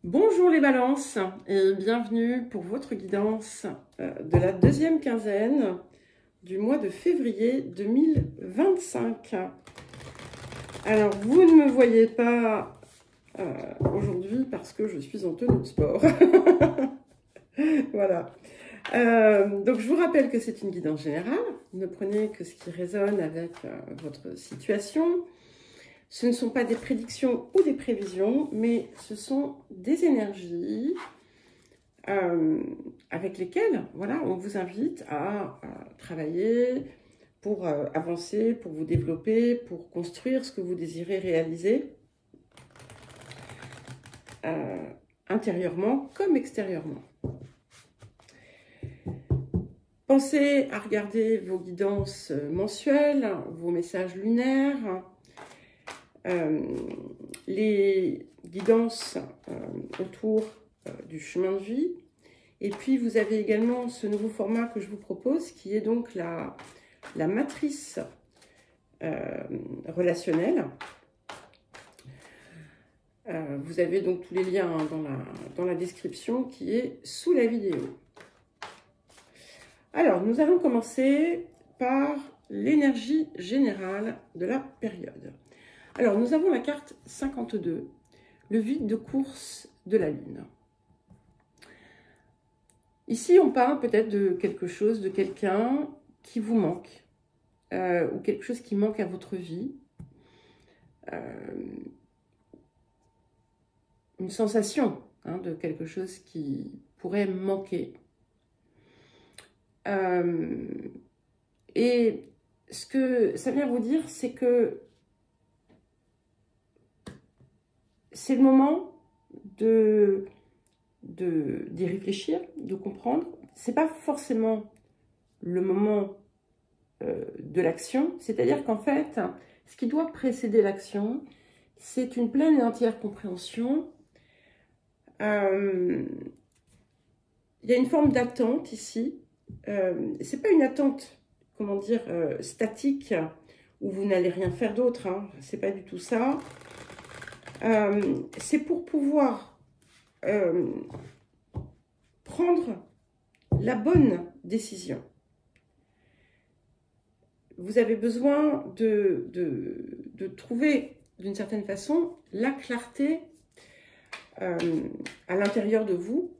Bonjour les balances et bienvenue pour votre guidance de la deuxième quinzaine du mois de février 2025. Alors vous ne me voyez pas aujourd'hui parce que je suis en tenue de sport. Voilà. Donc je vous rappelle que c'est une guidance générale. Ne prenez que ce qui résonne avec votre situation. Ce ne sont pas des prédictions ou des prévisions, mais ce sont des énergies avec lesquelles voilà, on vous invite à travailler pour avancer, pour vous développer, pour construire ce que vous désirez réaliser intérieurement comme extérieurement. Pensez à regarder vos guidances mensuelles, vos messages lunaires, les guidances autour du chemin de vie. Et puis, vous avez également ce nouveau format que je vous propose, qui est donc la matrice relationnelle. Vous avez donc tous les liens dans la description qui est sous la vidéo. Alors, nous allons commencer par l'énergie générale de la période. Alors, nous avons la carte 52, le vide de course de la Lune. Ici, on parle peut-être de quelque chose, de quelqu'un qui vous manque, ou quelque chose qui manque à votre vie. Une sensation de quelque chose qui pourrait manquer. Et ce que ça vient vous dire, c'est que c'est le moment d'y réfléchir, de comprendre. C'est pas forcément le moment de l'action. C'est-à-dire qu'en fait, ce qui doit précéder l'action, c'est une pleine et entière compréhension. Il y a une forme d'attente ici. C'est pas une attente, comment dire, statique, où vous n'allez rien faire d'autre. Hein. C'est pas du tout ça. C'est pour pouvoir prendre la bonne décision. Vous avez besoin de trouver, d'une certaine façon, la clarté à l'intérieur de vous.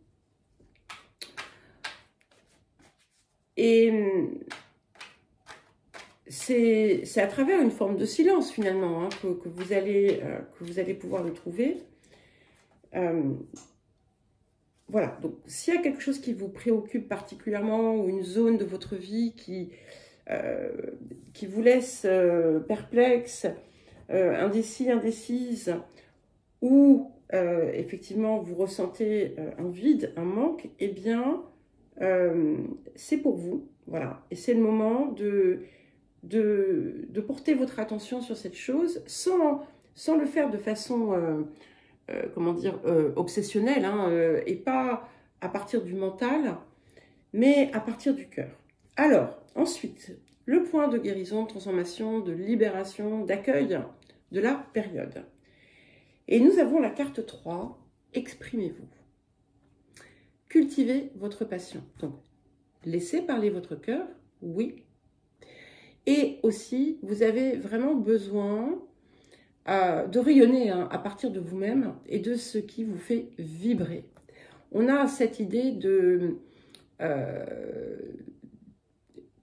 Et c'est à travers une forme de silence, finalement, hein, que vous allez pouvoir le trouver. Voilà, donc s'il y a quelque chose qui vous préoccupe particulièrement, ou une zone de votre vie qui vous laisse perplexe, indécis, indécise, ou effectivement vous ressentez un vide, un manque, eh bien c'est pour vous, voilà. Et c'est le moment de porter votre attention sur cette chose sans le faire de façon, comment dire, obsessionnelle, hein, et pas à partir du mental, mais à partir du cœur. Alors, ensuite, le point de guérison, de transformation, de libération, d'accueil de la période. Et nous avons la carte 3, exprimez-vous. Cultivez votre passion. Donc, laissez parler votre cœur, oui. Et aussi, vous avez vraiment besoin de rayonner à partir de vous-même et de ce qui vous fait vibrer. On a cette idée de,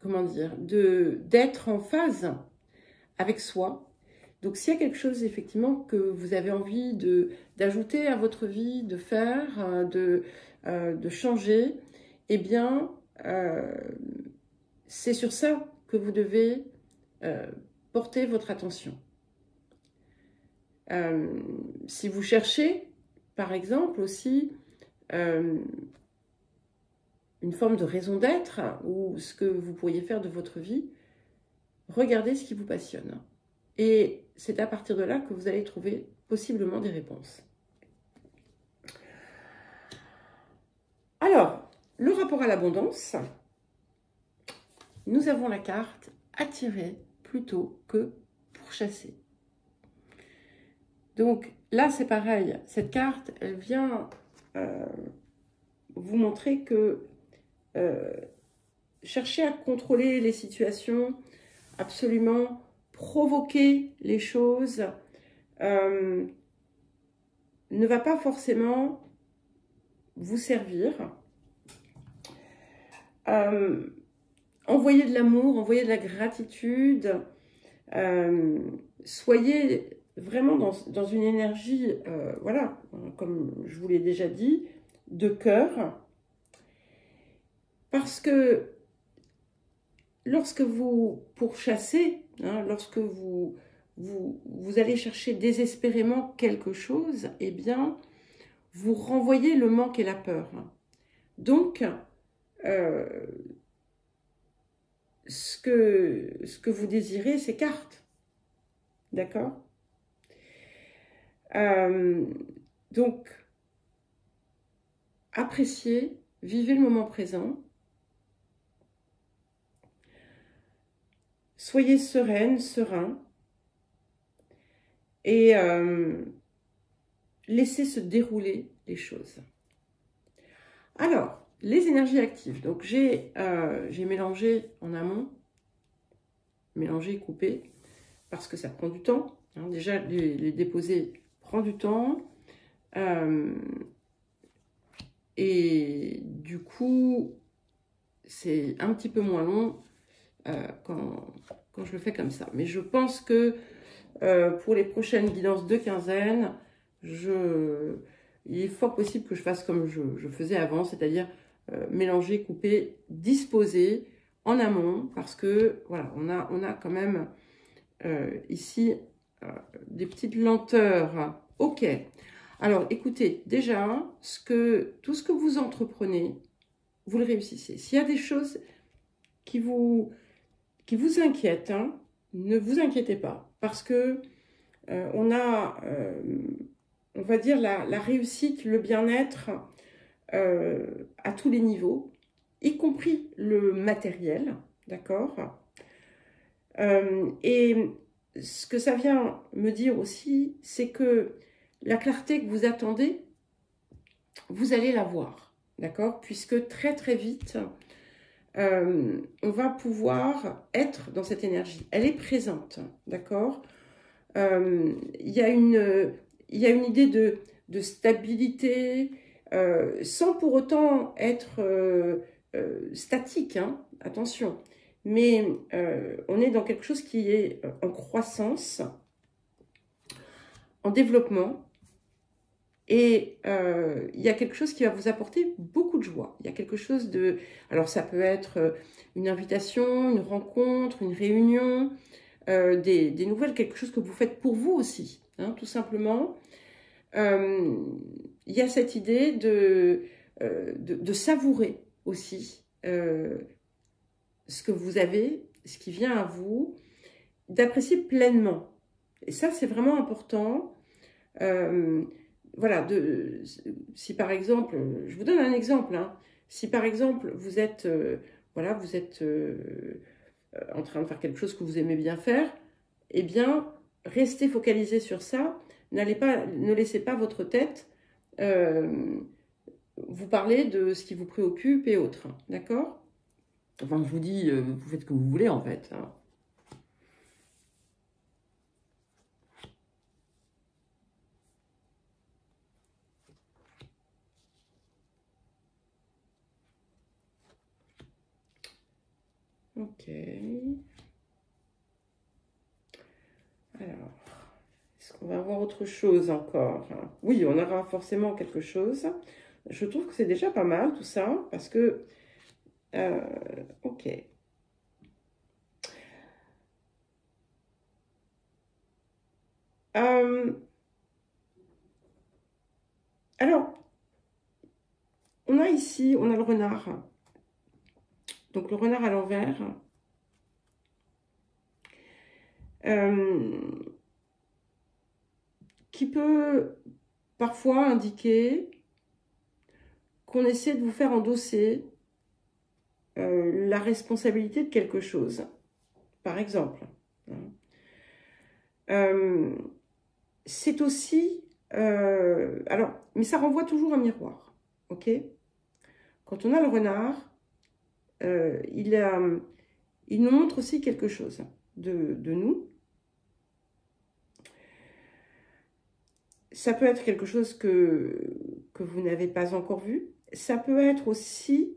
comment dire, d'être en phase avec soi. Donc, s'il y a quelque chose, effectivement, que vous avez envie d'ajouter à votre vie, de faire, de changer, eh bien, c'est sur ça que vous devez porter votre attention. Si vous cherchez, par exemple, aussi une forme de raison d'être ou ce que vous pourriez faire de votre vie, regardez ce qui vous passionne. Et c'est à partir de là que vous allez trouver possiblement des réponses. Alors, le rapport à l'abondance, nous avons la carte attirer plutôt que pourchasser. Donc, là, c'est pareil. Cette carte, elle vient vous montrer que chercher à contrôler les situations, absolument provoquer les choses, ne va pas forcément vous servir. Envoyez de l'amour, envoyez de la gratitude, soyez vraiment dans une énergie, voilà, comme je vous l'ai déjà dit, de cœur. Parce que lorsque vous pourchassez, hein, lorsque vous allez chercher désespérément quelque chose, eh bien, vous renvoyez le manque et la peur. Donc, ce que vous désirez s'écarte. D'accord? Donc, appréciez, vivez le moment présent. Soyez sereine, serein. Et laissez se dérouler les choses. Alors, les énergies actives. Donc, j'ai mélangé en amont, mélangé, coupé, parce que ça prend du temps. Hein. Déjà, les déposer prend du temps. Et du coup, c'est un petit peu moins long quand je le fais comme ça. Mais je pense que pour les prochaines guidances de quinzaine, il est fort possible que je fasse comme je faisais avant, c'est-à-dire mélanger, couper, disposer en amont, parce que voilà, on a quand même ici des petites lenteurs. Ok. Alors, écoutez, déjà, tout ce que vous entreprenez, vous le réussissez. S'il y a des choses qui vous inquiètent, hein, ne vous inquiétez pas, parce que on va dire, la réussite, le bien-être à tous les niveaux, y compris le matériel, d'accord? Et ce que ça vient me dire aussi, c'est que la clarté que vous attendez, vous allez la voir, d'accord? Puisque très très vite, on va pouvoir être dans cette énergie. Elle est présente, d'accord? Il y a une idée de stabilité, sans pour autant être statique, hein, attention. Mais on est dans quelque chose qui est en croissance, en développement. Et il y a quelque chose qui va vous apporter beaucoup de joie. Il y a quelque chose de... Alors ça peut être une invitation, une rencontre, une réunion, des nouvelles, quelque chose que vous faites pour vous aussi, hein, tout simplement. Il y a cette idée de savourer aussi ce que vous avez, ce qui vient à vous, d'apprécier pleinement. Et ça, c'est vraiment important. Voilà, si par exemple, je vous donne un exemple, hein, si par exemple vous êtes, voilà, vous êtes en train de faire quelque chose que vous aimez bien faire, eh bien, restez focalisé sur ça, ne laissez pas votre tête vous parler de ce qui vous préoccupe et autres, d'accord? Enfin, je vous dis, vous faites ce que vous voulez en fait, hein. Ok. Alors, est-ce qu'on va avoir autre chose encore? Oui, on aura forcément quelque chose. Je trouve que c'est déjà pas mal tout ça, parce que... ok. Alors, on a ici, on a le renard. Donc, le renard à l'envers. Qui peut parfois indiquer qu'on essaie de vous faire endosser la responsabilité de quelque chose, par exemple. C'est aussi alors, mais ça renvoie toujours un miroir, ok? Quand on a le renard, il nous montre aussi quelque chose de nous. Ça peut être quelque chose que vous n'avez pas encore vu. Ça peut être aussi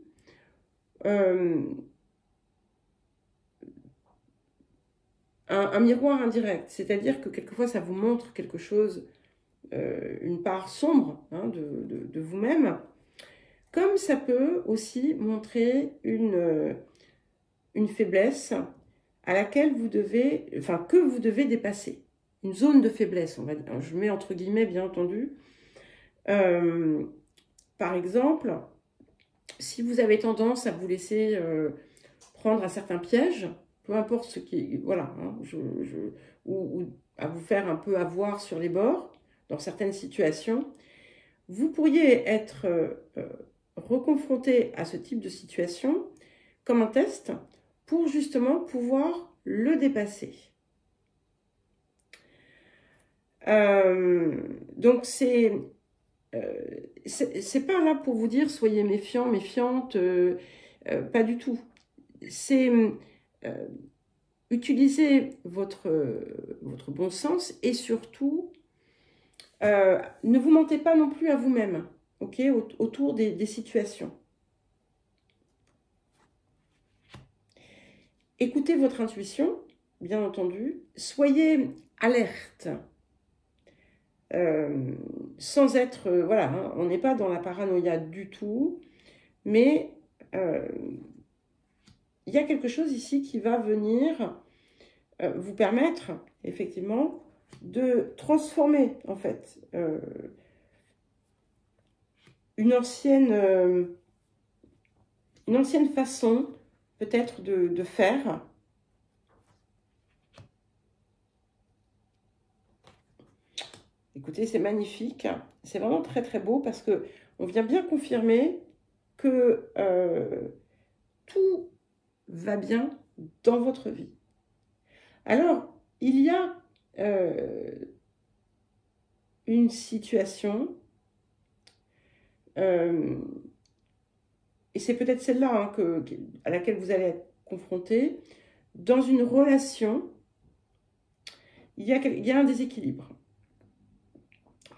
un miroir indirect. C'est-à-dire que quelquefois, ça vous montre quelque chose, une part sombre hein, de vous-même. Comme ça peut aussi montrer une faiblesse à laquelle vous devez, enfin, que vous devez dépasser. Une zone de faiblesse, on va dire. Je mets entre guillemets, bien entendu. Par exemple, si vous avez tendance à vous laisser prendre à certains pièges, peu importe ce qui... Voilà, hein, ou à vous faire un peu avoir sur les bords, dans certaines situations, vous pourriez être reconfronté à ce type de situation comme un test pour justement pouvoir le dépasser. Donc c'est pas là pour vous dire soyez méfiant, méfiante, pas du tout. C'est utiliser votre bon sens et surtout ne vous mentez pas non plus à vous-même, ok, autour des situations. Écoutez votre intuition, bien entendu. Soyez alerte. Sans être... voilà, hein, on n'est pas dans la paranoïa du tout. Mais il y a quelque chose ici qui va venir vous permettre, effectivement, de transformer, en fait, une ancienne façon peut-être de faire. Écoutez, c'est magnifique. C'est vraiment très très beau parce que on vient bien confirmer que tout va bien dans votre vie. Alors, il y a une situation, et c'est peut-être celle-là hein, à laquelle vous allez être confronté, dans une relation, il y a un déséquilibre.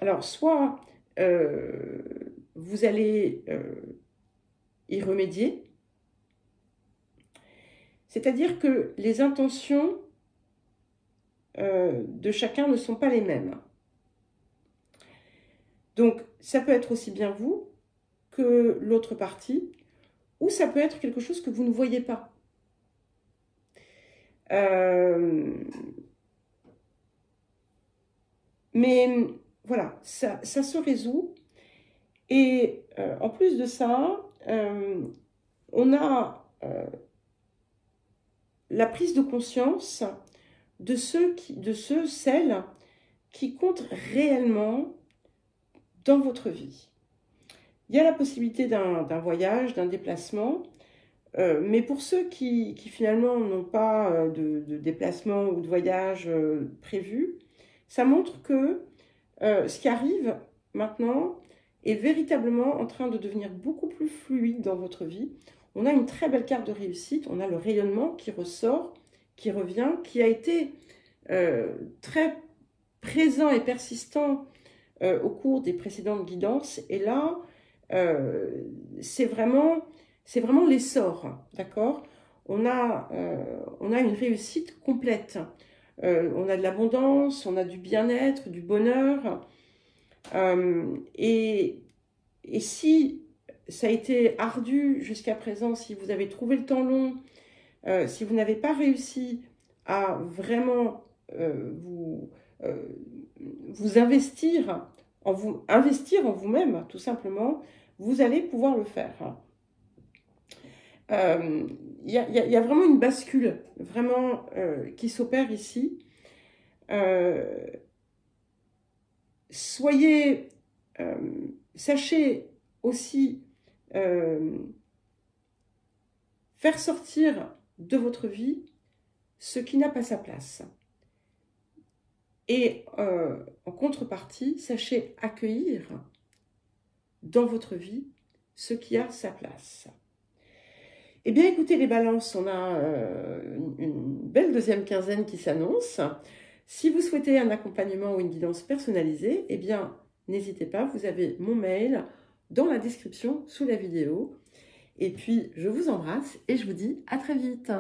Alors, soit vous allez y remédier, c'est-à-dire que les intentions de chacun ne sont pas les mêmes. Donc, ça peut être aussi bien vous que l'autre partie, ou ça peut être quelque chose que vous ne voyez pas. Mais voilà, ça se résout. Et en plus de ça, on a la prise de conscience de celles qui comptent réellement dans votre vie. Il y a la possibilité d'un voyage, d'un déplacement, mais pour ceux qui finalement n'ont pas de déplacement ou de voyage prévu, ça montre que ce qui arrive maintenant est véritablement en train de devenir beaucoup plus fluide dans votre vie. On a une très belle carte de réussite, on a le rayonnement qui ressort, qui revient, qui a été très présent et persistant au cours des précédentes guidances. Et là, c'est vraiment l'essor, d'accord ? On a une réussite complète. On a de l'abondance, on a du bien-être, du bonheur. Et si ça a été ardu jusqu'à présent, si vous avez trouvé le temps long, si vous n'avez pas réussi à vraiment vous investir en vous-même, tout simplement, vous allez pouvoir le faire. Il y a vraiment une bascule vraiment qui s'opère ici. Sachez aussi faire sortir de votre vie ce qui n'a pas sa place. Et en contrepartie, sachez accueillir dans votre vie ce qui a sa place. Eh bien, écoutez les balances, on a une belle deuxième quinzaine qui s'annonce. Si vous souhaitez un accompagnement ou une guidance personnalisée, eh bien, n'hésitez pas, vous avez mon mail dans la description sous la vidéo. Et puis, je vous embrasse et je vous dis à très vite.